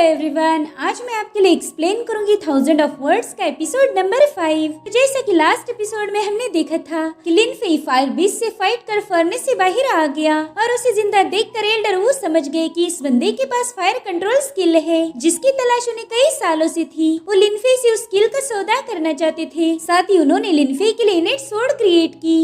Everyone, आज मैं आपके लिए एक्सप्लेन करूंगी 1000 ऑफ वर्ड्स का एपिसोड नंबर 5। जैसा कि लास्ट एपिसोड में हमने देखा था कि लिन फेई फायर बीस्ट से फाइट कर फर्नेस से बाहर आ गया और उसे जिंदा देखकर एल्डर वो समझ गए कि इस बंदे के पास फायर कंट्रोल स्किल है जिसकी तलाश उन्हें कई सालों से थी। वो लिन फेई से उस स्किल का सौदा करना चाहते थे। साथ ही उन्होंने लिन फेई के लिए इनेट स्वॉर्ड क्रिएट की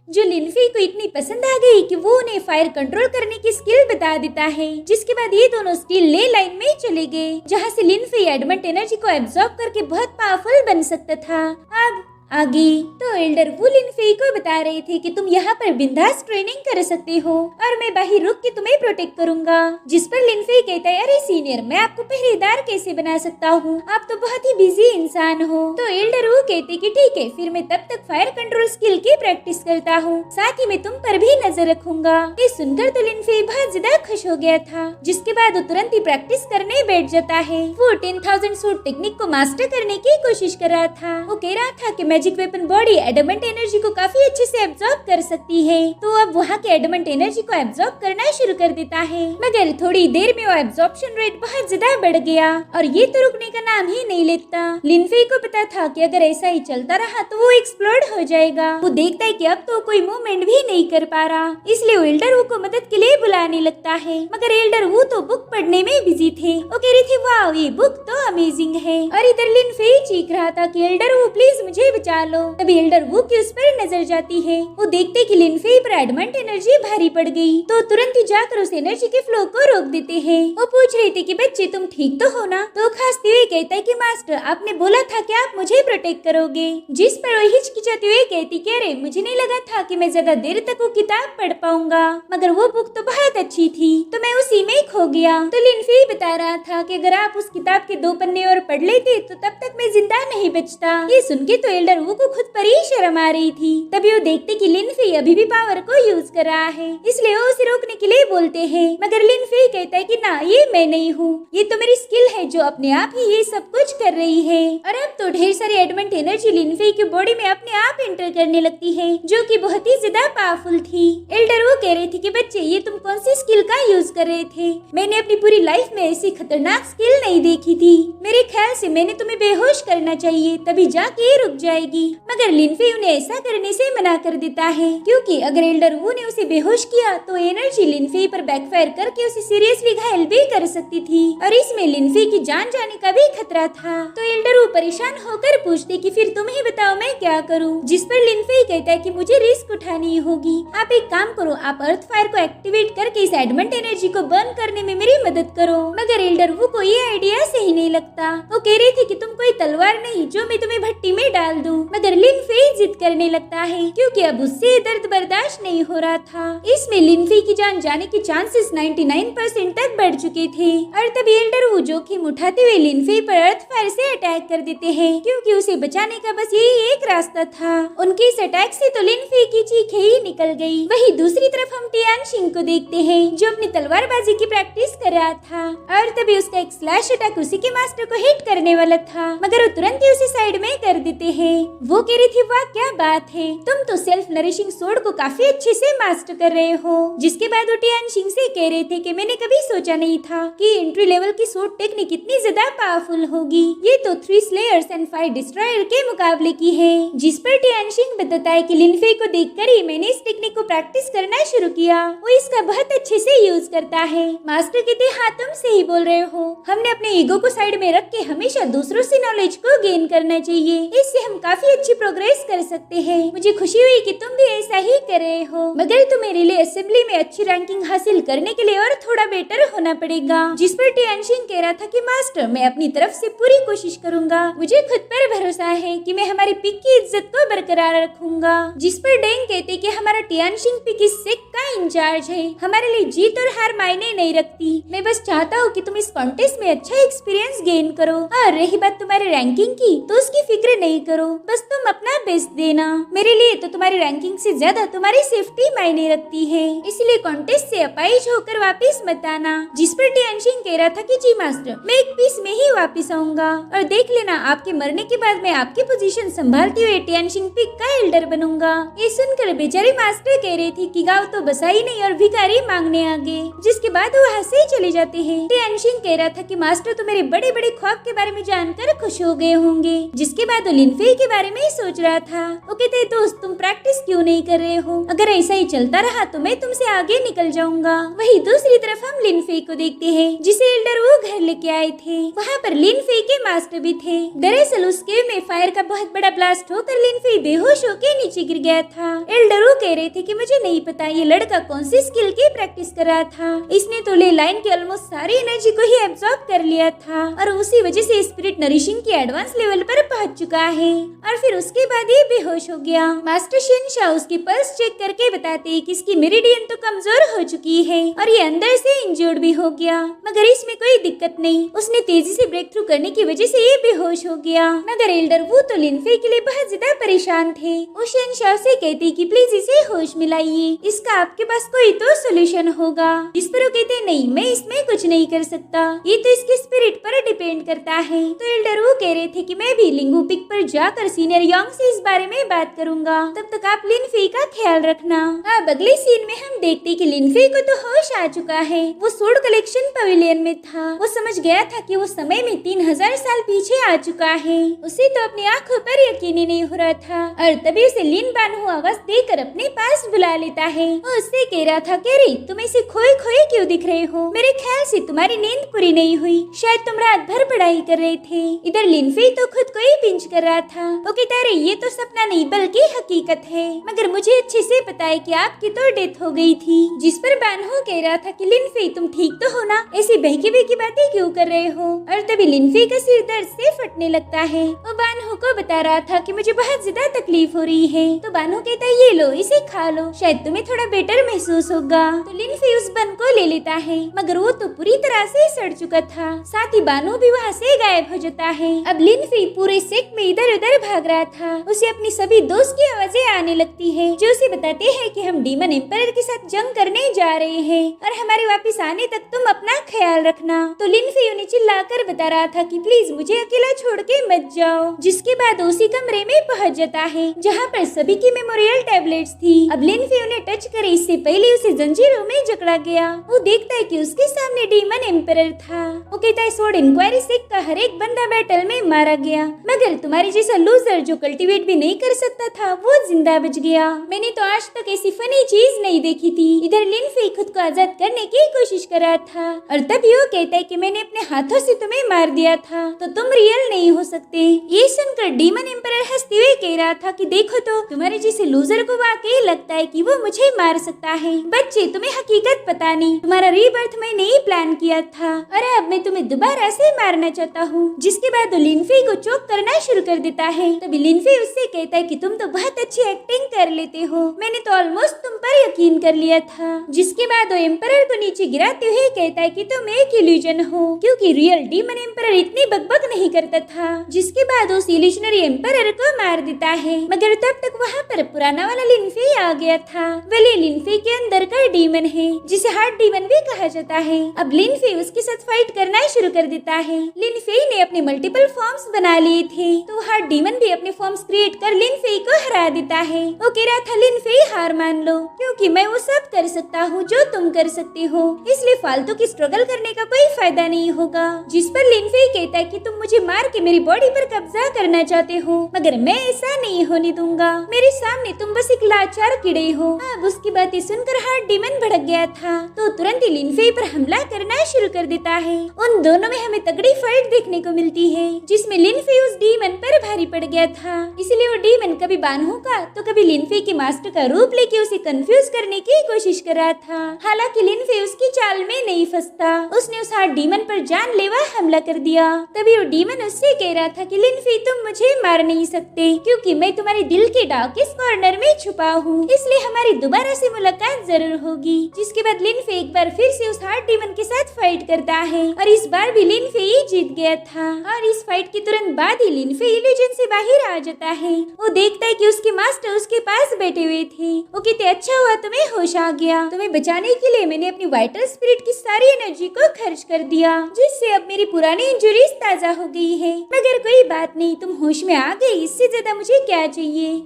जो लिन फेई को इतनी पसंद आ गई कि वो उन्हें फायर कंट्रोल करने की स्किल बता देता है। जिसके बाद ये दोनों स्किल ले लाइन में चले गए जहाँ से लिन फेई एडमंट एनर्जी को एब्जॉर्ब करके बहुत पावरफुल बन सकता था। अब आगे तो एल्डर वो लिन फेई को बता रहे थे कि तुम यहाँ पर बिंदास ट्रेनिंग कर सकते हो और मैं बाहर रुक के तुम्हें प्रोटेक्ट करूंगा। जिस पर लिन फेई कहता है, अरे सीनियर, मैं आपको पहरेदार कैसे बना सकता हूँ, आप तो बहुत ही बिजी इंसान हो। तो एल्डर वो कहते कि ठीक है, फिर मैं तब तक फायर कंट्रोल स्किल की प्रैक्टिस करता हूँ, साथ ही मैं तुम पर भी नजर रखूंगा। ये सुनकर तो लिन फेई बहुत ज्यादा खुश हो गया था। जिसके बाद वो तुरंत ही प्रैक्टिस करने बैठ जाता है। वो 10,000 सूट टेक्निक को मास्टर करने की कोशिश कर रहा था। वो कह रहा था कि मैजिक वेपन बॉडी एडमंट एनर्जी को काफी अच्छे से एब्जॉर्ब कर सकती है, तो अब वहाँ के एडमंट एनर्जी को एब्जॉर्ब करना शुरू कर देता है। मगर थोड़ी देर में वो एब्जॉर्प्शन रेट बहुत ज्यादा बढ़ गया और ये तो रुकने का नाम ही नहीं लेता। लिन फेई को पता था कि अगर ऐसा ही चलता रहा तो वो एक्सप्लोड हो जाएगा। वो देखता है कि अब तो कोई मूवमेंट भी नहीं कर पा रहा, इसलिए वो एल्डर वो को मदद के लिए बुलाने लगता है। मगर एल्डर वो तो बुक पढ़ने में बिजी थे। वो कह रही थी, वाह ये बुक तो अमेजिंग है। और इधर लिन फेई चीख रहा था कि एल्डर वो प्लीज मुझे बचा लो। तभी एल्डर वो की उस पर नजर जाती है। वो देखते कि लिन फेई पर एडमंट एनर्जी भारी पड़ गई, तो तुरंत ही जाकर उस एनर्जी के फ्लो को रोक देते हैं। वो पूछ रहे थे कि बच्चे तुम ठीक तो हो ना? तो खांसते हुए कहता है कि मास्टर, आपने बोला था कि आप मुझे प्रोटेक्ट करोगे। जिस पर वो हिचकिचाते हुए कहती कि अरे मुझे नहीं लगा था कि मैं ज्यादा देर तक वो किताब पढ़ पाऊंगा, मगर वो बुक तो बहुत अच्छी थी तो मैं उसी में खो गया। तो लिन फेई बता रहा था कि अगर आप उस किताब के 2 पन्ने और पढ़ लेते तो तब तक मैं जिंदा नहीं बचता। ये सुन के तो एल्डर वो को खुद पर ही शर्म आ रही थी। तभी वो देखते कि लिन फेई अभी भी पावर को यूज कर रहा है, इसलिए वो उसे रोकने के लिए बोलते हैं। मगर लिन फेई कहता है कि ना, ये मैं नहीं हूँ, ये तो मेरी स्किल है जो अपने आप ही ये सब कुछ कर रही है। और अब तो ढेर सारी एडमंट एनर्जी लिन फेई की बॉडी में अपने आप एंटर करने लगती है, जो कि बहुत ही ज्यादा पावरफुल थी। एल्डर वो कह रही थी कि बच्चे ये तुम कौन सी स्किल का यूज कर रहे थे? मैंने अपनी पूरी लाइफ में ऐसी खतरनाक स्किल नहीं देखी थी। मेरे ख्याल से मैंने तुम्हें बेहोश करना चाहिए, तभी जाके ये रुक जाएगी। मगर लिन फेई उन्हें ऐसा करने से मना कर देता है, क्योंकि अगर एल्डर वू ने उसे बेहोश किया तो एनर्जी लिन फेई पर बैकफायर करके उसे सीरियसली घायल भी कर सकती थी और इसमें लिन फेई की जान जाने का भी खतरा था। तो एल्डर वो परेशान होकर पूछते कि फिर तुम ही बताओ मैं क्या करूं? जिस पर लिन फेई कहता है कि मुझे रिस्क उठानी होगी। आप एक काम करो, आप अर्थ फायर को एक्टिवेट करके इस एडमंट एनर्जी को बर्न करने में मेरी मदद करो। मगर एल्डर वू को ये आइडिया सही नहीं लगता। वो कह रही थी कि तुम कोई तलवार नहीं जो मैं तुम्हें भट्टी में डाल दूं। मगर लिन फेई जिद करने लगता है, क्योंकि अब उससे दर्द बर्दाश्त नहीं हो रहा था। इसमें लिन फेई की जान जाने के चांसेस 99% तक बढ़ चुके थे। और तभी एल्डर वो जोखिम उठाते हुए लिन फेई पर अर्थ फायर से अटैक कर देते हैं, क्योंकि उसे बचाने का बस यही एक रास्ता था। उनके इस अटैक से तो लिन फेई की चीखें ही निकल गई। वहीं दूसरी तरफ हम टियानशिंग को देखते हैं, जो अपनी तलवारबाजी की प्रैक्टिस कर रहा था। और तभी उसका एक स्लैश अटैक उसी के मास्टर को हिट करने वाला था, मगर वो तुरंत ही उसे साइड में कर देते हैं। वो कह रही थी, वाह क्या बात है, तुम तो सेल्फ नरिशिंग सोर्ड को काफी अच्छे से मास्टर कर रहे हो। जिसके बाद वो टियानशिंग से कह रहे थे कि मैंने कभी सोचा नहीं था कि एंट्री लेवल की सोर्ड टेक्निक इतनी ज्यादा पावरफुल होगी। ये तो 3 स्लेयर्स एंड 5 डिस्ट्रॉयर के मुकाबले की है। जिस पर टियानशिंग बताता है कि लिन फेई को देखकर ही मैंने इस टेक्निक को प्रैक्टिस करना शुरू किया। वो इसका बहुत अच्छे से यूज करता है। मास्टर कहते, हाँ तुम सही बोल रहे हो, हमने अपने ईगो को साइड में रख के हमेशा दूसरों से नॉलेज को गेन करना चाहिए, इससे हम काफी अच्छी प्रोग्रेस कर सकते हैं। मुझे खुशी हुई कि तुम भी ऐसा ही कर रहे हो, मगर तुम्हें रिले असेंबली में अच्छी रैंकिंग हासिल करने के लिए और थोड़ा बेटर होना पड़ेगा। जिस पर टियानशिंग कह रहा था कि मास्टर, मैं अपनी तरफ से पूरी कोशिश करूंगा, मुझे खुद पर भरोसा है कि मैं हमारी पिक की इज्जत को बरकरार रखूंगा। जिस पर डेंग कहते कि हमारा टियानशिंग पिक इस सेक का इंचार्ज है, हमारे लिए जीत और हार मायने नहीं रखती, मैं बस चाहता हूँ कि तुम इस कॉन्टेस्ट में अच्छा एक्सपीरियंस गेन करो। और रही बात तुम्हारे रैंकिंग की, तो उसकी फिक्र नहीं करो, बस तुम अपना बेस्ट देना। मेरे लिए तो तुम्हारी रैंकिंग से ज्यादा तुम्हारी सेफ्टी मायने रखती है, इसलिए कॉन्टेस्ट से अपाहिज होकर वापस मत आना। जिस पर टियानशिंग कह रहा था कि जी मास्टर, मैं एक पीस में ही वापस आऊंगा और देख लेना आपके मरने के बाद मैं आपकी पोजीशन संभालते हुए टियानशिंग पिक का एल्डर बनूंगा। ये सुनकर बेचारे मास्टर कह रहे थे कि गाँव तो बसा ही नहीं और भिखारी मांगने आ गए, जिसके बाद वो वहाँ से चले जाते हैं। टियानशिंग कह रहा था कि मास्टर तो मेरे बड़े बड़े ख्वाब के बारे में जानकर खुश हो गए होंगे, जिसके बाद वो लिनफेई के बारे में सोच रहा था। वो कहते दोस्त तुम प्रैक्टिस क्यों नहीं कर रहे हो? अगर ऐसा ही चलता रहा तो मैं तुमसे आगे निकल जाऊंगा। वही दूसरी तरफ हम लिनफेई को देखते हैं, जिसे एल्डर वो घर लेके आए थे। वहाँ पर लिनफेई के मास्टर भी थे। दरअसल उस केव में फायर का बहुत बड़ा ब्लास्ट होकर लिनफेई बेहोश होकर नीचे गिर गया था। एल्डर वो कह रहे थे कि मुझे नहीं पता ये लड़का कौन सी स्किल की प्रैक्टिस कर रहा था। इसने तो ले लाइन की ऑलमोस्ट सारी एनर्जी को ही एब्जॉर्ब कर लिया था और उसी वजह से स्पिरिट नरिशिंग के एडवांस लेवल पर पहुंच चुका है और फिर उसके बाद ये बेहोश हो गया। मास्टर शेनशाह उसकी पल्स चेक करके बताते हैं कि इसकी मेरिडियन तो कमजोर हो चुकी है और ये अंदर से इंजर्ड भी हो गया, मगर इसमें कोई दिक्कत नहीं। उसने तेजी से ब्रेक थ्रू करने की वजह से ये बेहोश हो गया। मगर एल्डर वू तो लिनफेई के लिए बहुत ज्यादा परेशान थे। वो शेनशाह से कहते कि प्लीज इसे होश मिलाइए, इसका आपके पास कोई तो सोल्यूशन होगा। इस पर वो कहते नहीं, मैं इसमें कुछ नहीं कर सकता, ये तो इसके स्पिरिट पर डिपेंड करता है। तो एल्डर वो कह रहे थे कि मैं भी लिंगू पिक पर जाकर सीनियर यांग से इस बारे में बात करूंगा, तब तक आप लिनफेई का ख्याल रखना। अब अगले सीन में हम देखते कि लिनफेई को तो होश आ चुका है। वो सोड कलेक्शन पवेलियन में था। वो समझ गया था कि वो समय में 3000 साल पीछे आ चुका है। उसे तो अपनी आंखों पर यकीन ही नहीं हो रहा था और तभी उसे लिन बानहु आवाज देकर अपने पास बुला लेता है। वो उससे कह रहा था कि अरे तुम ऐसे खोए खोए क्यों दिख रहे हो? मेरे ख्याल से तुम्हारी नींद पूरी नहीं हुई, शायद तुम रात भर पढ़ाई कर रहे थे। इधर लिनफेई तो खुद को ही पिंच कर रहा था। वो कहता है ये तो सपना नहीं बल्कि हकीकत है, मगर मुझे अच्छे से पता है कि आपकी तो डेथ हो गई थी। जिस पर बानहु कह रहा था कि लिनफेई तुम ठीक तो हो ना, ऐसी बहकी बहकी बातें क्यों कर रहे हो? और तभी लिनफेई का सिर दर्द से फटने लगता है। वो बानहु को बता रहा था कि मुझे बहुत ज्यादा तकलीफ हो रही है। तो बानहु कहता है ये लो इसे खा लो, शायद तुम्हें थोड़ा बेटर महसूस होगा। तो लिनफेई उस बन को ले लेता है, मगर वो तो पूरी तरह से सड़ चुका था। साथ ही बानहु भी वहाँ से गायब हो जाता है। अब लिनफेई पूरे सेट में इधर उधर भाग रहा था। उसे अपनी सभी दोस्त की आवाजें आने लगती है, जो उसे बताते हैं कि हम डीमन एम्पायर के साथ जंग करने जा रहे हैं और हमारे वापस आने तक तुम अपना ख्याल रखना। तो लिनफेई उन्हें चिल्लाकर बता रहा था कि प्लीज मुझे अकेला छोड़ के मत जाओ। जिसके बाद उसी कमरे में पहुंच जाता है जहाँ पर सभी की मेमोरियल टैबलेट्स थी। अब लिनफेई उन्हें टच करे इससे पहले उसे जंजीरों में जकड़ा गया। वो देखता है कि उसके सामने डीमन एम्पायर था। वो कहता है सोड इंक्वायरी सेक्ट का हर एक बंदा बैटल में मारा गया, मगर तुम्हारे जैसा लूजर जो कल्टीवेट भी नहीं कर सकता था वो जिंदा बच गया। मैंने तो आज तक ऐसी फनी चीज नहीं देखी थी। इधर लिनफेई खुद को आजाद करने की कोशिश कर रहा था और तभी वो कहता है कि मैंने अपने हाथों से तुम्हें मार दिया था, तो तुम रियल नहीं हो सकते। ये सुनकर डीमन एम्पायर हंसते हुए कह रहा था कि देखो तो तुम्हारे जैसे लूजर को वाकई लगता है कि वो मुझे मार सकता है। बच्चे तुम्हें हकीकत पता नहीं, तुम्हारा रीबर्थ मैंने ही प्लान किया था और अब मैं तुम्हें दोबारा से मारना चाहता हूँ। जिसके बाद वो लिनफेई को चोक करना शुरू कर देता है। तभी लिनफेई उससे कहता है कि तुम तो बहुत अच्छी एक्टिंग कर लेते हो, मैंने तो ऑलमोस्ट तुम पर यकीन कर लिया था। जिसके बाद वो एम्पायर को नीचे गिराते हुए कहता है कि तुम एक इल्यूजन हो, क्योंकि रियल डीमन एम्पायर इतनी बकबक नहीं करता था। जिसके बाद उस इल्यूजनरी एम्पायर को मार देता है, मगर तब तक वहाँ पर पुराना वाला लिनफेई आ गया था। वली लिनफेई के अंदर का डीमन है जिसे हार्ट डीमन भी कहा जाता है। अब लिनफेई उसके साथ फाइट करना शुरू कर देता है। लिनफेई ने अपने मल्टीपल फॉर्म्स बना लिए थे, तो हार्ट डीमन भी अपने फॉर्म्स क्रिएट कर लिनफेई को हरा देता है। वो कह रहा था लिनफेई हार मान लो, क्योंकि मैं वो सब कर सकता हूँ जो तुम कर सकते हो, इसलिए फालतू की स्ट्रगल करने का कोई फायदा नहीं होगा। जिस पर लिनफेई कहता है कि तुम मुझे मार के मेरी बॉडी पर कब्जा करना चाहते हो, मगर मैं ऐसा नहीं होने दूंगा। मेरे सामने तुम बस एक लाचार कीड़े हो। अब उसकी बातें सुनकर हार्ट डीमन भड़क गया था, तो तुरंत ही लिनफेई पर हमला करना शुरू कर देता है। उन दोनों में हमें तगड़ी फाइट देखने को मिलती है, जिसमें लिनफेई उस डीमन पर भारी पड़ गया था। इसलिए वो डीमन कभी बानहु का तो कभी लिनफेई के मास्टर का रूप लेके उसे कंफ्यूज करने की कोशिश कर रहा था। हालांकि लिनफेई उसकी चाल में नहीं फंसता। उसने उस हार्ट डीमन पर जानलेवा हमला कर दिया। तभी वो डीमन उससे कह रहा था कि लिनफेई तुम मुझे मार नहीं सकते, क्योंकि मैं तुम्हारे दिल के डार्केस्ट कॉर्नर में छुपा हूँ, इसलिए हमारी दोबारा से मुलाकात जरूर होगी। जिसके बाद लिनफेई एक बार फिर से उस हार्ट डीमन के साथ फाइट करता है और इस बार भी लिनफेई जीत गया था। और इस फाइट के तुरंत बाद ही लिनफेई इल्यूजन से बाहर आ जाता है। वो देखता है कि उसके मास्टर उसके पास बैठे हुए थे। वो कहते अच्छा हुआ तुम्हें होश आ गया, तुम्हें बचाने के लिए मैंने अपनी वाइटल स्पिरिट की सारी एनर्जी को खर्च कर दिया, जिससे अब मेरी पुरानी इंजरीज ताजा हो गई है। मगर कोई बात नहीं, तुम होश में आ गई, इससे ज्यादा मुझे क्या चाहिए।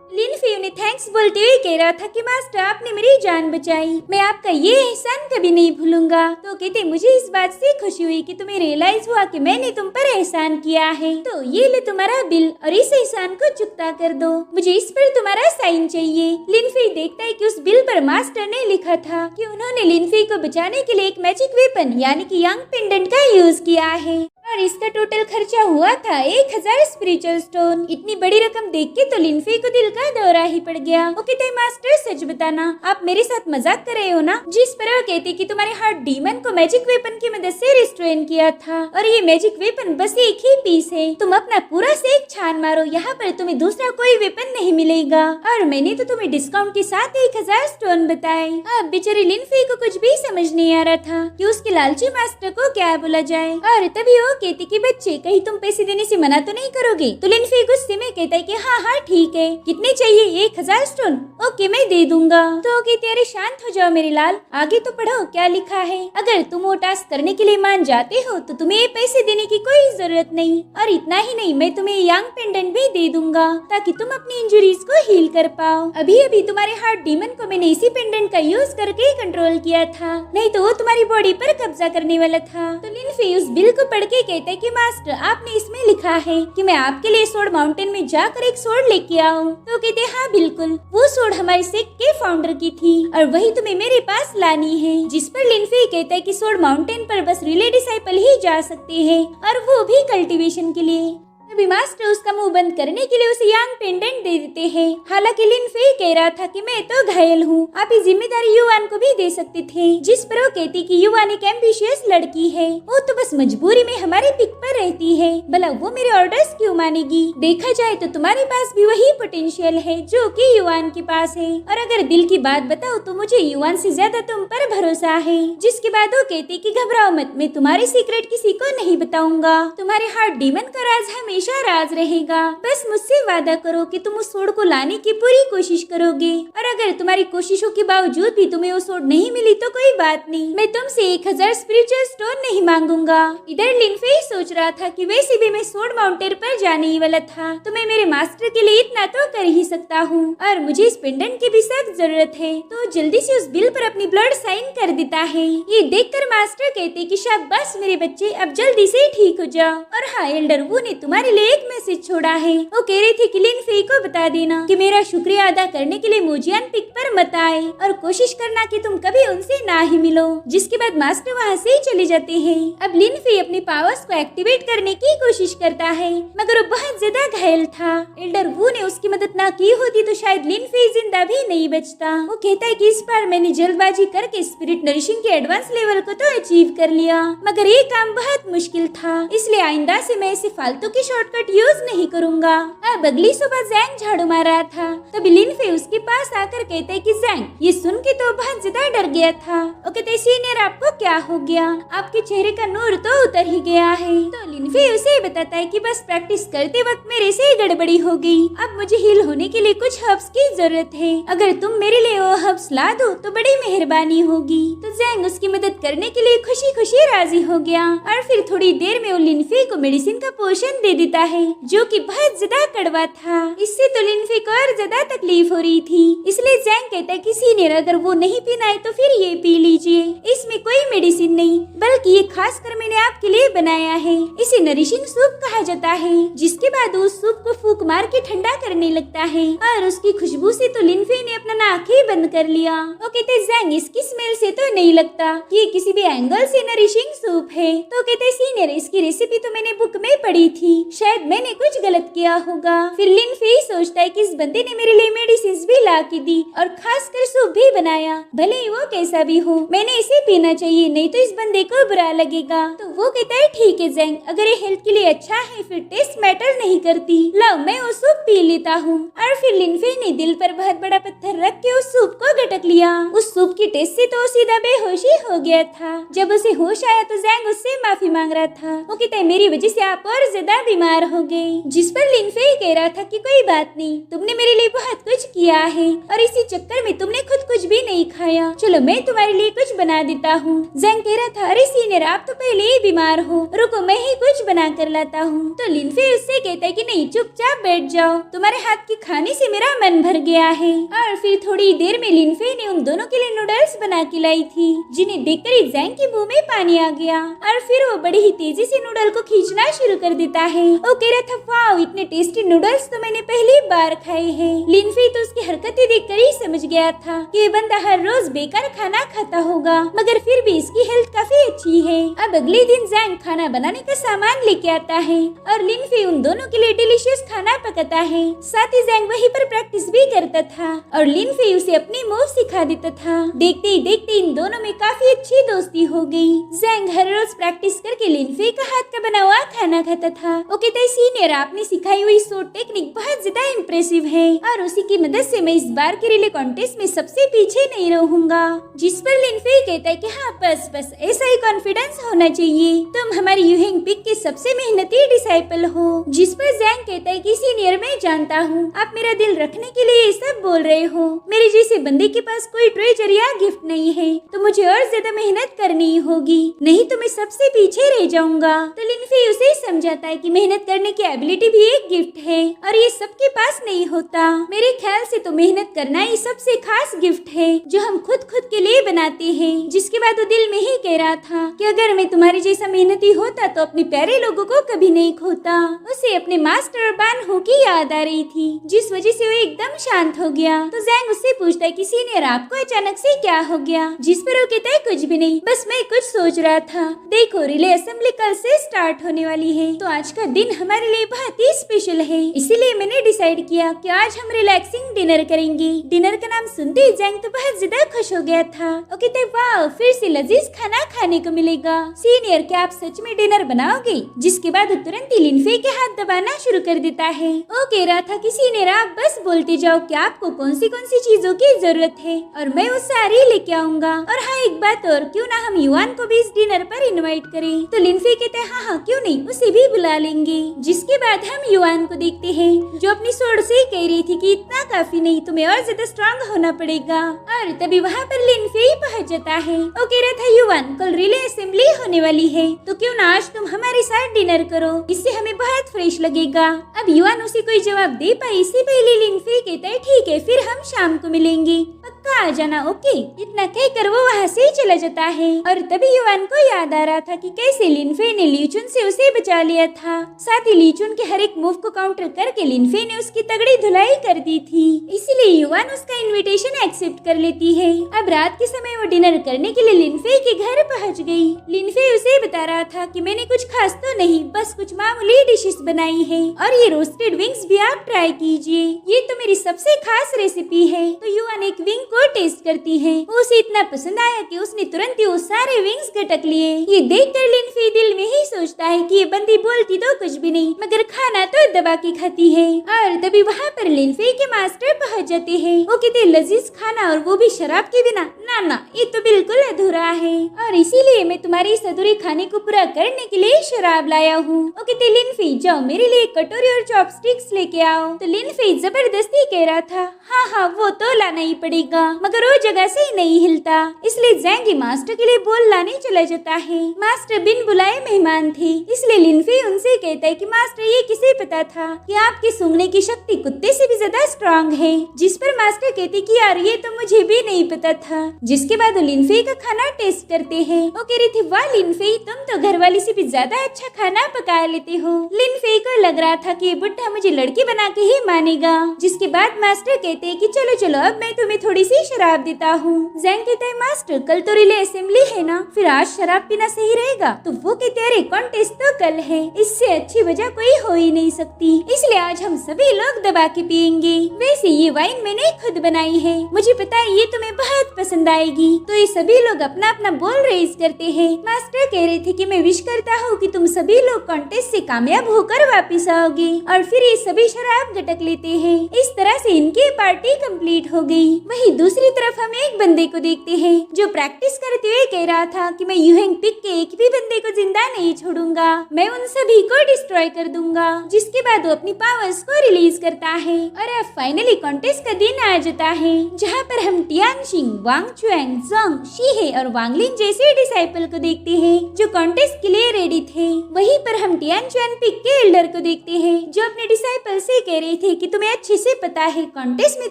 लिन फेयू ने थैंक्स बोलते हुए कह रहा था कि मास्टर आपने मेरी जान बचाई, मैं आपका ये एहसान कभी नहीं भूलूंगा। तो कहते मुझे इस बात से खुशी हुई कि तुम्हें रियलाइज हुआ कि मैंने तुम पर एहसान किया है, तो ये ले तुम्हारा बिल और इस एहसान को चुकता कर दो, मुझे इस पर तुम्हारा साइन चाहिए। लिन फेयू देखता है कि उस बिल पर मास्टर ने लिखा था कि उन्होंने लिन फेयू को बचाने के लिए एक मैजिक वेपन यानी कि यंग पेंडेंट का यूज किया है और इसका टोटल खर्चा हुआ था 1000 स्पिरिचुअल स्टोन। इतनी बड़ी रकम देख के तो लिन फेयू को दिल का दौरा ही पड़ गया। वो कहते मास्टर सच बताना, आप मेरे साथ मजाक कर रहे हो ना। जिस पर वो कहते कि तुम्हारे हार्ट डीमन को मैजिक वेपन की मदद से रिस्ट्रेन किया था और ये मैजिक वेपन बस एक ही पीस है, तुम अपना पूरा सेक छान मारो, यहाँ पर तुम्हें दूसरा कोई वेपन नहीं मिलेगा। और मैंने तो तुम्हें डिस्काउंट के साथ 1000 स्टोन बताए। अब बेचारी लिन फेयू को कुछ भी समझ नहीं आ रहा था कि उसके लालची मास्टर को क्या बोला जाए। और तभी वो कहती कि बच्चे कहीं तुम पैसे देने से मना तो नहीं करोगे। तो लिन फेयू गुस्से में कहता है कि हाँ हाँ ठीक है, कितने चाहिए? 1000 स्टोन, ओके मैं दे दूंगा। तो कहते अरे शांत हो जाओ मेरे लाल, आगे तो पढ़ो क्या लिखा है। अगर तुम वो टास्क करने के लिए मान जाते हो तो तुम्हें ये पैसे देने की कोई जरूरत नहीं, और इतना ही नहीं मैं तुम्हें यंग पेंडेंट भी दे दूंगा ताकि तुम अपनी इंजरीज को हील कर पाओ। अभी अभी तुम्हारे हार्ट डीमन को मैंने इसी पेंडेंट का यूज करके कंट्रोल किया था, नहीं तो वो तुम्हारी बॉडी पर कब्जा करने वाला था। तो लिन फेयू उस बिल को पढ़ के कहता है कि मास्टर आपने इसमें लिखा है कि मैं आपके लिए सोर्ड माउंटेन में जाकर एक सोर्ड लेके आऊं। तो कहते हाँ बिल्कुल, वो सोर्ड हमारे सेक्ट के फाउंडर की थी और वही तुम्हें मेरे पास लानी है। जिस पर लिन फेयू कहता है कि सोर्ड माउंटेन पर बस रिले डिसाइपल ही जा सकते हैं और वो भी कल्टीवेशन के लिए। तभी मास्टर उसका मुंह बंद करने के लिए उसे यंग पेंडेंट दे देते हैं। हालांकि लिन फेयू कह रहा था कि मैं तो घायल हूँ, आप ये जिम्मेदारी युवान को भी दे सकते थे। जिस पर वो कहती कि युवान एक एम्बिशियस लड़की है, वो तो बस मजबूरी में हमारे पिक पर रहती है, भला वो मेरे ऑर्डर्स क्यों मानेगी। देखा जाए तो तुम्हारे पास भी वही पोटेंशियल है जो कि युवान के पास है, और अगर दिल की बात बताओ तो मुझे युवान से ज्यादा तुम पर भरोसा है। जिसके बाद वो कहती कि घबराओ मत, मैं तुम्हारे सीक्रेट किसी को नहीं बताऊंगा, तुम्हारे हार्ट डीमन का राज हमेशा राज रहेगा। बस मुझसे वादा करो कि तुम उस सोड को लाने की पूरी कोशिश करोगे, और अगर तुम्हारी कोशिशों के बावजूद भी तुम्हें वो सोड नहीं मिली तो कोई बात नहीं, मैं तुमसे 1000 स्पिरिचुअल स्टोन नहीं मांगूंगा। इधर लिन फेयू सोच रहा था कि वैसे भी मैं सोड माउंटेन पर जाने ही वाला था, तो मैं मेरे मास्टर के लिए इतना तो कर ही सकता हूँ, और मुझे इस पेंडेंट की भी सख्त जरूरत है। तो जल्दी से उस बिल पर अपनी ब्लड साइन कर देता है। ये देखकर मास्टर कहते कि शाबाश मेरे बच्चे, अब जल्दी से ठीक हो जाओ। और हाँ, एल्डर वू ने तुम्हारे लिए एक मैसेज छोड़ा है। वो कह रही थी कि लिन फेयू को बता देना कि मेरा शुक्रिया अदा करने के लिए मोजियान पिक पर मत आए, और कोशिश करना कि तुम कभी उनसे ना ही मिलो। जिसके बाद मास्टर वहाँ से चले जाते हैं। अब लिन फेयू अपनी पावर्स को एक्टिवेट करने की कोशिश करता है, मगर वो बहुत ज्यादा घायल था। एल्डर वू ने उसकी मदद ना की होती तो शायद लिन फेयू जिंदा भी नहीं बचता। वो कहता है कि इस बार मैंने जल्दबाजी करके स्पिरिट नरिशिंग के एडवांस लेवल को तो अचीव कर लिया, मगर ये काम बहुत मुश्किल था, इसलिए आइंदा से मैं इसे फालतू की शॉर्टकट यूज नहीं करूंगा। अब अगली सुबह जैंग झाड़ू मार रहा था, तभी लिन फेयू उसके पास आकर कहता है कि जैंग, ये सुन के तो बहुत ज्यादा डर गया था। वो कहते सीनियर आपको क्या हो गया, आपके चेहरे का नूर तो उतर ही गया है। तो लिन फेयू उसे बताता है कि बस प्रैक्टिस करते वक्त मेरे से गड़बड़ी हो गई, अब मुझे हील होने के लिए कुछ हर्ब्स की जरूरत है, अगर तुम मेरे लिए वो हर्ब्स ला दो तो बड़ी मेहरबानी होगी। तो जैंग उसकी मदद करने के लिए खुशी खुशी राजी हो गया, और फिर थोड़ी देर में वो लिन फेयू को मेडिसिन का पोशन दे देता है जो कि बहुत ज्यादा कड़वा था। इससे तो लिन फेयू को और ज्यादा तकलीफ हो रही थी, इसलिए जैंग कहता है कि सीनियर अगर वो नहीं पीना है तो फिर ये पी लीजिए, इसमें कोई मेडिसिन नहीं बल्कि ये खास कर मैंने आपके लिए बनाया है, इसे नरिशिंग सूप कहा जाता है। जिसके बाद उस सूप को फूंक मार के ठंडा करने लगता है, और उसकी खुशबू से तो लिन फेयू ने अपना नाक ही बंद कर लिया। वो कहते जैंग, इसकी स्मेल से तो नहीं लगता कि ये किसी भी एंगल से नरिशिंग सूप है। तो कहते सीनियर, इसकी रेसिपी तो मैंने बुक में पढ़ी थी, शायद मैंने कुछ गलत किया होगा। फिर लिन फेयू सोचता है कि इस बंदे ने मेरे लिए मेडिसिन भी ला के दी और खास कर सूप भी बनाया, भले ही वो कैसा भी हो, मैंने इसे पीना चाहिए, नहीं तो इस बंदे को बुरा लगेगा। तो वो कहता है ठीक है जैंग, अगर ये हेल्थ के लिए अच्छा है फिर टेस्ट मैटर नहीं करती, लो मैं वो सूप पी लेता हूँ। और फिर लिन फेयू ने दिल पर बहुत बड़ा पत्थर रख के उस सूप को गटक लिया। उस सूप की टेस्ट से तो सीधा बेहोशी हो गया था। जब उसे होश आया तो जैंग उससे माफी मांग रहा था। वो कहता है मेरी वजह से आप और ज्यादा बीमार बीमार हो गए। जिस पर लिन फेई कह रहा था कि कोई बात नहीं, तुमने मेरे लिए बहुत कुछ किया है और इसी चक्कर में तुमने खुद कुछ भी नहीं खाया, चलो मैं तुम्हारे लिए कुछ बना देता हूँ। जैंग कह रहा था अरे सीनियर आप तो पहले ही बीमार हो, रुको मैं ही कुछ बना कर लाता हूँ। तो लिन फेई उससे कहता है कि नहीं चुपचाप बैठ जाओ, तुम्हारे हाथ के खाने से मेरा मन भर गया है। और फिर थोड़ी देर में लिन फेई ने उन दोनों के लिए नूडल्स बना के लाई थी, जिन्हें देखकर ही जैंग के मुंह में पानी आ गया और फिर वो बड़ी ही तेजी से नूडल को खींचना शुरू कर देता है। वो कह रहा था वाओ इतने टेस्टी नूडल्स तो मैंने पहली बार खाए हैं। लिन फेई तो उसकी हरकतें देखकर ही समझ गया था कि ये बंदा हर रोज बेकार खाना खाता होगा, मगर फिर भी इसकी हेल्थ काफी अच्छी है। अब अगले दिन जैंग खाना बनाने का सामान लेके आता है और लिन फेई उन दोनों के लिए डिलीशियस खाना पकाता है। साथ ही जैंग वहीं पर प्रैक्टिस भी करता था और लिन फेई उसे अपनी मूव सिखा देता था। देखते ही देखते इन दोनों में काफी अच्छी दोस्ती हो गई। जैंग हर रोज प्रैक्टिस करके लिन फेई का हाथ का बना हुआ खाना खाता था। वो कहता है सीनियर आपने सिखाई हुई सो टेक्निक बहुत ज्यादा इम्प्रेसिव है और उसी की मदद से मैं इस बार के रिले कॉन्टेस्ट में सबसे पीछे नहीं रहूंगा। जिस पर लिन फेई कहता है कि हाँ बस बस ऐसा ही कॉन्फिडेंस होना चाहिए, तुम हमारी यूहिंग पिक के सबसे मेहनती डिसाइपल हो। जिस पर जैंग कहता है कि सीनियर मैं जानता हूँ आप मेरा दिल रखने के लिए ये सब बोल रहे हो, मेरे जैसे बंदे के पास कोई ट्रेजर या गिफ्ट नहीं है तो मुझे और ज्यादा मेहनत करनी होगी, नहीं तो मैं सबसे पीछे रह जाऊंगा। तो लिन फेई उसे समझाता है कि मेहनत करने की एबिलिटी भी एक गिफ्ट है और ये सबके पास नहीं होता। मेरे ख्याल से तो मेहनत करना ही सबसे खास गिफ्ट है जो हम खुद के लिए बनाते हैं। जिसके बाद वो दिल में ही कह रहा था कि अगर मैं तुम्हारे जैसा मेहनती होता तो अपने प्यारे लोगों को कभी नहीं खोता। उसे अपने मास्टर बान हो की याद आ रही थी, जिस वजह से वो एकदम शांत हो गया। तो जैंग उससे पूछता है कि सीनियर आपको अचानक से क्या हो गया? जिस पर वो कहता है कुछ भी नहीं, बस मैं कुछ सोच रहा था, देखो रिले असेंबली कल से स्टार्ट होने वाली है तो आज का दिन हमारे लिए बहुत ही स्पेशल है, इसीलिए मैंने डिसाइड किया कि आज हम रिलैक्सिंग डिनर करेंगे। डिनर का नाम सुनते ही जैंग तो बहुत ज्यादा खुश हो गया था। वो कहते वाह फिर से लजीज खाना खाने को मिलेगा। सीनियर क्या आप सच में डिनर बनाओगे? जिसके बाद वो तुरंत ही लिन फेई के हाथ दबाना शुरू कर देता है। वो कह रहा था कि सीनियर आप बस बोलते जाओ कि आपको कौन सी चीजों की जरूरत है और मैं वो सारी लेके आऊंगा। और हाँ एक बात और, क्यों ना हम युआन को भी इस डिनर पर इनवाइट करें? तो लिन फेई कहते हैं हाँ क्यों नहीं, उसे भी बुला लेंगे। जिसके बाद हम युआन को देखते हैं जो अपनी सोच से कह रही थी कि इतना काफी नहीं, तुम्हें और ज्यादा स्ट्रॉन्ग होना पड़ेगा। और तभी वहाँ पर लिन फेई पहुँच जाता है। वो कह रहा था युआन कल रिले असेंबली होने वाली है तो क्यों ना आज तुम हमारे साथ डिनर करो, इससे हमें बहुत फ्रेश लगेगा। अब युआन उसे कोई जवाब दे पाई इससे पहले लिन फेई कहता है ठीक है फिर हम शाम को मिलेंगे, पक्का आ जाना ओके। इतना कहकर वो वहाँ से चला जाता है। और तभी युआन को याद आ रहा था कि कैसे लिन फेई ने ली चुन से उसे बचा लिया था। साथ ही ली चुन के हर एक मूव को काउंटर करके लिन फेई ने उसकी तगड़ी धुलाई कर दी थी, इसलिए युआन उसका इनविटेशन एक्सेप्ट कर लेती है। अब रात के समय वो डिनर करने के लिए लिन फेई के घर पहुँच गयी। लिन फेई उसे बता रहा था कि मैंने कुछ खास तो नहीं, बस कुछ मामूली डिशेस बनाई है और ये रोस्टेड विंग्स भी आप ट्राई कीजिए, ये तो मेरी सबसे खास रेसिपी है। तो युआन एक विंग को टेस्ट करती है, उसे इतना पसंद आया कि उसने तुरंत ही वो सारे विंग्स गटक लिए। ये देखकर लिन फेई दिल में ही सोचता है कि ये बंदी बोलती तो कुछ भी नहीं मगर खाना तो दबा के खाती है। और तभी वहाँ पर लिन फेई के मास्टर पहुँच जाते हैं। वो कहते लजीज खाना और वो भी शराब के बिना, ना ये तो बिल्कुल अधूरा है और इसीलिए मैं तुम्हारे इस अधूरे खाने को पूरा करने के लिए शराब लाया हूँ। वो कहते लिन फेई जाओ मेरे लिए कटोरी और चॉपस्टिक्स लेके आओ। तो लिन फेई जबरदस्ती कह रहा था हाँ वो तो लाना ही पड़ेगा, मगर वो जगह से ही नहीं हिलता, इसलिए जैंग मास्टर के लिए बोल लाने चला जाता है। मास्टर बिन बुलाए मेहमान थे, इसलिए लिन फेई उनसे कहता है कि मास्टर ये किसे पता था कि आपकी सूंघने की शक्ति कुत्ते से भी ज्यादा स्ट्रॉन्ग है? जिस पर मास्टर कहते कि यार ये तो मुझे भी नहीं पता था। जिसके बाद लिन फेई का खाना टेस्ट करते हैं। वो कह रही थी वाह लिन फेई तुम तो घर वाली से भी ज्यादा अच्छा खाना पका लेते हो। लिन फेई को लग रहा था कि ये बुढ़ा मुझे लड़की बना के ही मानेगा। जिसके बाद मास्टर कहते हैं कि चलो चलो अब मैं तुम्हें थोड़ी सी शराब देता हूँ। जैंग कहता है मास्टर कल तो रिले असेंबली है ना, फिर आज शराब पीना सही रहेगा? तो वो कहते हैं अरे कॉन्टेस्ट तो कल है, इससे अच्छी वजह कोई हो ही नहीं सकती, इसलिए आज हम सभी लोग दबा के पियेंगे। वैसे ये वाइन मैंने खुद बनाई है, मुझे पता है ये तुम्हें बहुत पसंद आएगी। तो ये सभी लोग अपना अपना बोल रेज करते हैं। मास्टर कह रहे थे कि मैं विश करता हूँ कि तुम सभी लोग कॉन्टेस्ट से कामयाब होकर वापिस आओगे। और फिर ये सभी शराब गटक लेते हैं। इस तरह से इनकी पार्टी कंप्लीट हो गई। वहीं दूसरी तरफ हम एक बंदे को देखते हैं जो प्रैक्टिस करते हुए कह रहा था कि मैं यूहिंग पिक के एक भी बंदे को जिंदा नहीं छोड़ूंगा। दूंगा, मैं उन सभी को डिस्ट्रॉय कर दूंगा। जिसके बाद वो अपनी पावर्स को रिलीज करता है और अब फाइनली कॉन्टेस्ट का दिन आ जाता है, जहाँ पर हम टियानशिंग, वांग चुएंग, जोंग, शीहे और वांगलिन जैसे डिसाइपल को देखते हैं जो कॉन्टेस्ट के लिए रेडी थे। वहीं पर हम टियानचुआन पिक के एल्डर को देखते हैं जो अपने डिसाइपल से कह रहे थे कि तुम्हें अच्छे से पता है कॉन्टेस्ट में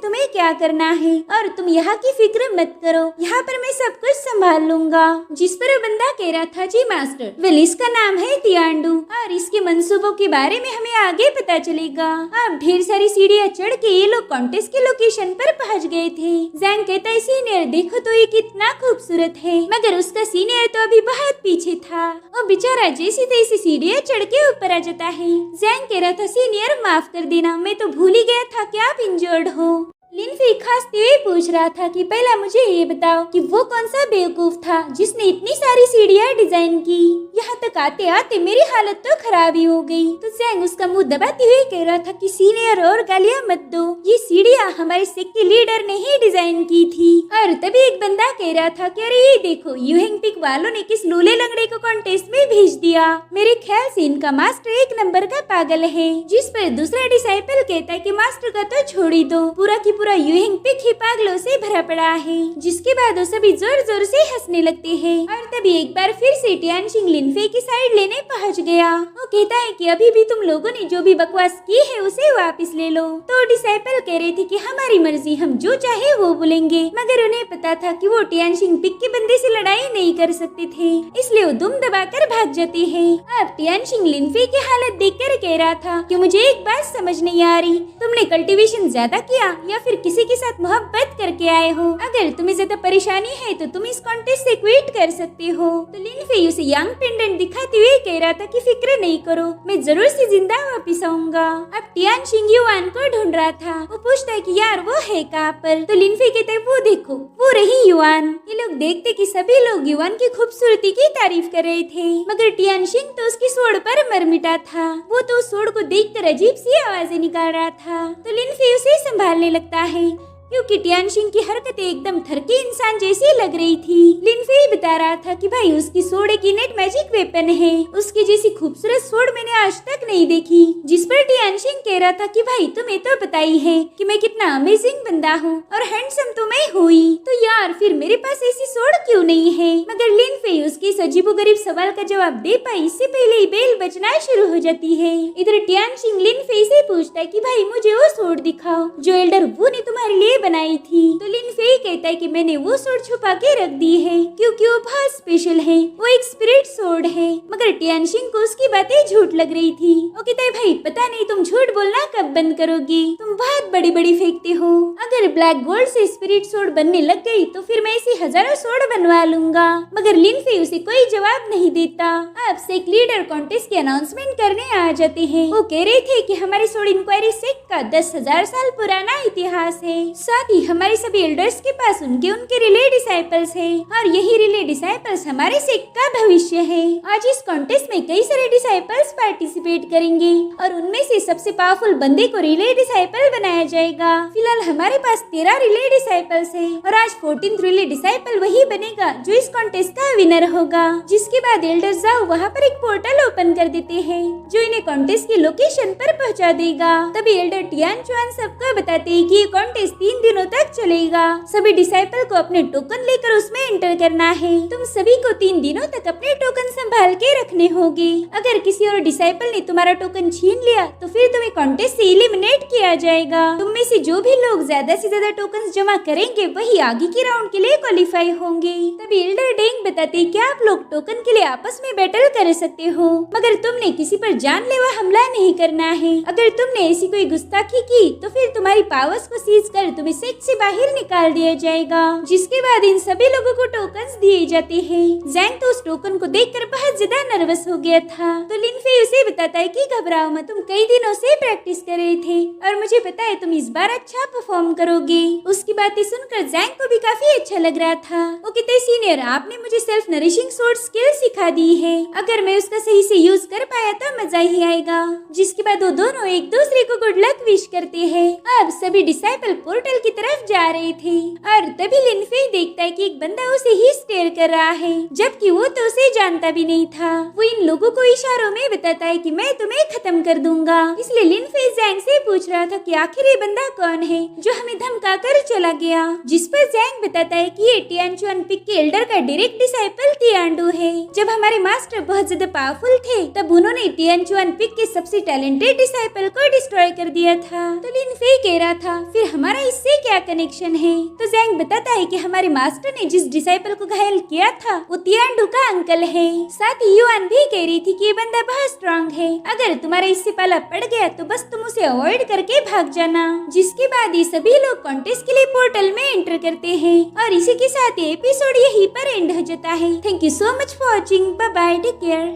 तुम्हें क्या करना है और तुम यहाँ की फिक्र मत करो, यहाँ पर मैं सब कुछ संभाल लूंगा। जिस पर वो बंदा कह रहा था, जी मास्टर, वेल इसका नाम है तियांडू और इसके मंसूबों के बारे में हमें आगे पता चलेगा। अब ढेर सारी सीढ़ियाँ चढ़ के ये लोग कॉन्टेस्ट के लोकेशन पर पहुँच गए थे। जैंग कहता है, सीनियर देखो तो ये कितना खूबसूरत है, मगर उसका सीनियर तो अभी बहुत पीछे था और बेचारा जैसी तैसी सीढ़ियाँ चढ़ के ऊपर आ जाता है। जैंग कह रहा था, सीनियर माफ कर देना, मैं तो भूल ही गया था कि आप इंजर्ड हो। लिनफी खांसते हुए पूछ रहा था कि पहला मुझे ये बताओ कि वो कौन सा बेवकूफ था जिसने इतनी सारी सीढ़ियाँ डिजाइन की। यहाँ तक आते आते मेरी हालत तो खराब ही हो गई। तो जैंग उसका मुंह दबाते हुए कह रहा था कि सीनियर और गालियाँ मत दो, ये सीढ़ियाँ हमारे सेक्ट के लीडर ने ही डिजाइन की थी। और तभी एक बंदा कह रहा था कि अरे ये देखो, यूहिंग पिक वालों ने किस लूले लंगड़े को कॉन्टेस्ट में भेज दिया। मेरे ख्याल से इनका मास्टर एक नंबर का पागल है। जिस पर दूसरा डिसाइपल कहता है कि मास्टर का तो छोड़ ही दो, पूरा की पूरा यूहिंग पिक ही पागलों से भरा पड़ा है। जिसके बाद वो सभी जोर जोर से हंसने लगते हैं और तभी एक बार फिर से टियानशिंग लिनफे की साइड लेने पहुंच गया। वो कहता है कि अभी भी तुम लोगों ने जो भी बकवास की है उसे वापस ले लो। तो डिसाइपल कह रहे थे कि हमारी मर्जी, हम जो चाहे वो बोलेंगे, मगर उन्हें पता था कि वो टियानशिंग पिक के बंदे से लड़ाई नहीं कर सकते थे, इसलिए वो दुम दबाकर भाग जाते हैं। अब टियानशिंग लिनफे की हालत देखकर कह रहा था कि मुझे एक बात समझ नहीं आ रही, तुमने कल्टीवेशन ज्यादा किया या फिर किसी के साथ मोहब्बत करके आए हो। अगर तुम्हें ज्यादा परेशानी है तो तुम इस कॉन्टेस्ट से क्विट कर सकते हो। तो लिनफे उसे यंग पेंडेंट दिखाते हुए कह रहा था कि फिक्र नहीं करो, मैं जरूर से जिंदा वापिस आऊंगा। अब टियानशिंग युआन को ढूंढ रहा था। वो पूछता है कि यार वो है कहाँ पर। तो लिनफे कहता है, वो देखो, वो रही युआन। ये लोग देखते कि सभी लोग युआन की खूबसूरती की तारीफ कर रहे थे, मगर टियानशिंग तो उसकी सोड़ पर मर मिटा था। वो तो उस सोड़ को देखकर अजीब सी आवाजें निकाल रहा था। तो लिनफे उसे संभालने लगता है क्योंकि टियानशिंग की हरकतें एकदम थरके इंसान जैसी लग रही थी। लिनफे बता रहा था कि भाई उसकी सोड एक इनेट मैजिक वेपन है, उसकी जैसी खूबसूरत सोड मैंने आज तक नहीं देखी। जिस पर टियानशिंग कह रहा था कि भाई तुम्हें तो पता ही है कि मैं कितना अमेजिंग बंदा हूँ और हैंडसम तो मैं हुई, तो यार फिर मेरे पास ऐसी सोड क्यों नहीं है। मगर लिनफे उसके इस अजीबोगरीब सवाल का जवाब दे पाई इससे पहले ही बेल बजना शुरू हो जाती है। इधर टियानशिंग लिनफे से पूछता है कि भाई मुझे वो सोड दिखाओ जो एल्डर वू ने तुम्हारे लिए बनाई थी। तो लिनफे कहता है कि मैंने वो सोड छुपा के रख दी है क्योंकि वो बहुत स्पेशल है, वो एक स्पिरिट सोड है। मगर टियानशिंग को उसकी बातें झूठ लग रही थी। वो कहता है भाई पता नहीं तुम झूठ बोलना कब बंद करोगी, तुम बहुत बड़ी बड़ी फेंकते हो। अगर ब्लैक गोल्ड से स्पिरिट सोड बनने लग गई तो फिर मैं ऐसी हजारों सोड बनवा लूंगा। मगर लिनफे उसे कोई जवाब नहीं देता। अब सेक्ट लीडर कॉन्टेस्ट की अनाउंसमेंट करने आ जाते हैं। वो कह रहे थे कि हमारे सोड इंक्वायरी सेक्ट का 10,000 साल पुराना इतिहास है, साथ ही हमारे सभी एल्डर्स के पास उनके रिले डिसाइपल्स है और यही रिले डिसाइपल्स हमारे सेक्ट का भविष्य है। आज इस कॉन्टेस्ट में कई सारे डिसाइपल्स पार्टिसिपेट करेंगे और उनमें से सबसे पावरफुल बंदे को रिले डिसाइपल बनाया जाएगा। फिलहाल हमारे पास 13 रिले डिसाइपल्स है और आज 14th रिले डिसाइपल वही बनेगा जो इस कॉन्टेस्ट का विनर होगा। जिसके बाद एल्डर जाओ वहाँ पर एक पोर्टल ओपन कर देते हैं जो इन्हें कॉन्टेस्ट की लोकेशन पर पहुँचा देगा। तभी एल्डर टियानचुआन सबको बताते हैं कि ये कॉन्टेस्ट 3 दिनों तक चलेगा। सभी डिसाइपल को अपने टोकन लेकर उसमें एंटर करना है। तुम सभी को 3 दिनों तक अपने टोकन संभाल के रखने होंगे। अगर किसी और डिसाइपल ने तुम्हारा टोकन छीन लिया तो फिर तुम्हें कॉन्टेस्ट से एलिमिनेट किया जाएगा। तुम में से जो भी लोग ज्यादा से ज्यादा टोकन जमा करेंगे वही आगे के राउंड के लिए क्वालिफाई होंगे। तभी एल्डर डेंग बताते कि आप लोग टोकन के लिए आपस में बैटल कर सकते हो, मगर तुमने किसी पर जानलेवा हमला नहीं करना है। अगर तुमने ऐसी कोई गुस्ताखी की तो फिर तुम्हारी पावर्स को सीज कर तुम्हें सेक्ट से बाहर निकाल दिया जाएगा। जिसके बाद इन सभी लोगों को टोकन्स दिए जाते हैं। जैंग तो उस टोकन को देखकर बहुत ज्यादा नर्वस हो गया था। तो लिनफे उसे बताता है कि घबराओ मत, तुम कई दिनों से प्रैक्टिस कर रहे थे और मुझे पता है तुम इस बार अच्छा परफॉर्म करोगे। उसकी बातें सुनकर जैंग को भी काफी अच्छा लग रहा था। वो कहते सीनियर आपने मुझे सेल्फ नरिशिंग सोर्ड स्किल सिखा दी है, अगर मैं उसका सही से यूज कर पाया तो मजा ही आएगा। जिसके बाद वो दोनों एक दूसरे को गुड लक विश करते हैं। अब सभी डिसाइपल पोर्टल टेम्पल की तरफ जा रहे थे और तभी लिन फेई देखता है कि एक बंदा उसे ही स्टेयर कर रहा है, जबकि वो तो उसे जानता भी नहीं था। वो इन लोगों को इशारों में बताता है कि मैं तुम्हें खत्म कर दूंगा। इसलिए लिन फेई जैंग से पूछ रहा था कि आखिर ये बंदा कौन है जो हमें धमका कर चला गया, जिस पर जैंग बताता है कि ये टियानचुआन पिक के एल्डर का डायरेक्ट डिसाइपल तियांडू है। जब हमारे मास्टर बहुत ज्यादा पावरफुल थे तब उन्होंने टियानचुआन पिक के सबसे टैलेंटेड डिसाइपल को डिस्ट्रॉय कर दिया था। तो लिन फेई कह रहा था फिर हमारा इससे क्या कनेक्शन है। तो जैंग बताता है कि हमारे मास्टर ने जिस डिसाइपल को घायल किया था वो तियांडू का अंकल है। साथ ही युआन भी कह रही थी कि ये बंदा बहुत स्ट्रांग है, अगर तुम्हारा इससे पाला पड़ गया तो बस तुम उसे अवॉइड करके भाग जाना। जिसके बाद ये सभी लोग कॉन्टेस्ट के लिए पोर्टल में एंटर करते हैं और इसी के साथ ये एपिसोड यहीं पर एंड हो जाता है। Thank you so much for watching. Bye bye, take care.